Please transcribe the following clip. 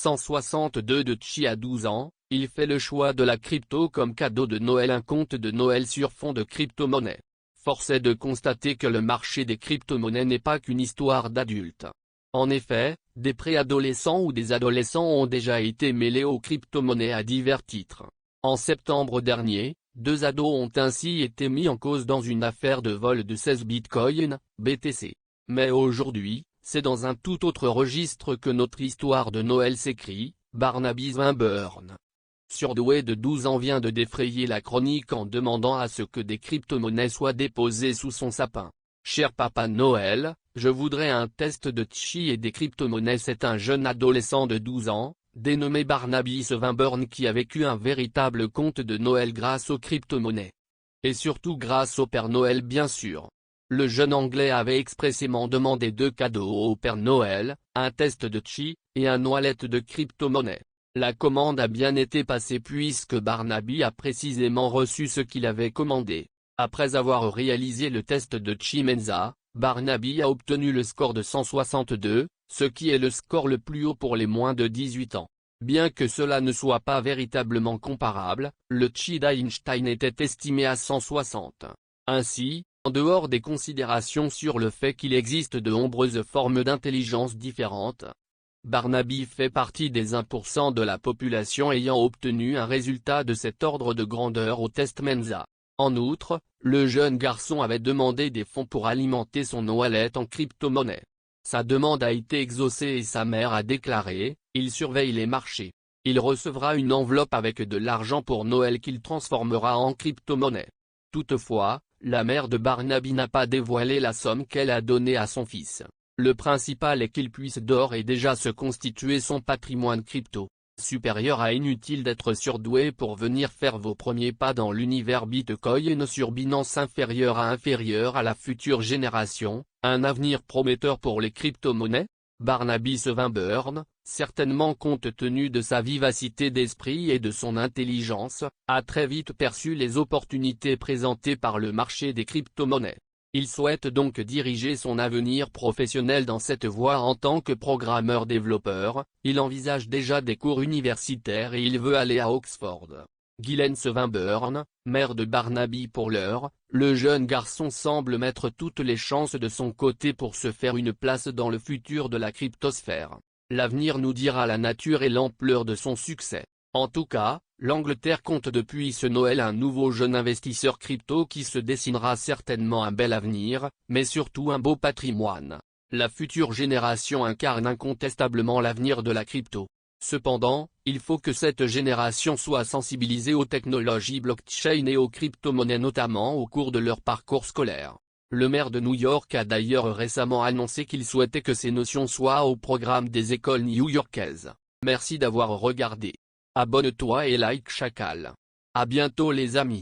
162 de Chi à 12 ans, il fait le choix de la crypto comme cadeau de Noël, un conte de Noël sur fond de crypto-monnaie. Force est de constater que le marché des crypto-monnaies n'est pas qu'une histoire d'adultes. En effet, des préadolescents ou des adolescents ont déjà été mêlés aux crypto-monnaies à divers titres. En septembre dernier, 2 ados ont ainsi été mis en cause dans une affaire de vol de 16 bitcoins, BTC. Mais aujourd'hui, c'est dans un tout autre registre que notre histoire de Noël s'écrit. Barnaby Swinburne, surdoué de 12 ans, vient de défrayer la chronique en demandant à ce que des crypto-monnaies soient déposées sous son sapin. Cher Papa Noël, je voudrais un test de Chi et des crypto-monnaies. C'est un jeune adolescent de 12 ans, dénommé Barnaby Swinburne, qui a vécu un véritable conte de Noël grâce aux crypto-monnaies. Et surtout grâce au Père Noël, bien sûr. Le jeune Anglais avait expressément demandé 2 cadeaux au Père Noël, un test de Chi, et un wallet de crypto-monnaie. La commande a bien été passée puisque Barnaby a précisément reçu ce qu'il avait commandé. Après avoir réalisé le test de Chi Mensa, Barnaby a obtenu le score de 162, ce qui est le score le plus haut pour les moins de 18 ans. Bien que cela ne soit pas véritablement comparable, le Chi d'Einstein était estimé à 160. Ainsi, en dehors des considérations sur le fait qu'il existe de nombreuses formes d'intelligence différentes, Barnaby fait partie des 1% de la population ayant obtenu un résultat de cet ordre de grandeur au test Mensa. En outre, le jeune garçon avait demandé des fonds pour alimenter son wallet en crypto-monnaie. Sa demande a été exaucée et sa mère a déclaré « Il surveille les marchés. Il recevra une enveloppe avec de l'argent pour Noël qu'il transformera en crypto-monnaie ». Toutefois, la mère de Barnaby n'a pas dévoilé la somme qu'elle a donnée à son fils. Le principal est qu'il puisse d'ores et déjà se constituer son patrimoine crypto supérieur à. Inutile d'être surdoué pour venir faire vos premiers pas dans l'univers Bitcoin sur Binance. Inférieur à la future génération, un avenir prometteur pour les crypto-monnaies. Barnaby Swinburne, certainement compte tenu de sa vivacité d'esprit et de son intelligence, a très vite perçu les opportunités présentées par le marché des crypto-monnaies. Il souhaite donc diriger son avenir professionnel dans cette voie en tant que programmeur-développeur. Il envisage déjà des cours universitaires et il veut aller à Oxford. Ghislaine Swinburne, mère de Barnaby. Pour l'heure, le jeune garçon semble mettre toutes les chances de son côté pour se faire une place dans le futur de la cryptosphère. L'avenir nous dira la nature et l'ampleur de son succès. En tout cas, l'Angleterre compte depuis ce Noël un nouveau jeune investisseur crypto qui se dessinera certainement un bel avenir, mais surtout un beau patrimoine. La future génération incarne incontestablement l'avenir de la crypto. Cependant, il faut que cette génération soit sensibilisée aux technologies blockchain et aux crypto-monnaies, notamment au cours de leur parcours scolaire. Le maire de New York a d'ailleurs récemment annoncé qu'il souhaitait que ces notions soient au programme des écoles new-yorkaises. Merci d'avoir regardé. Abonne-toi et like Chacal. À bientôt les amis.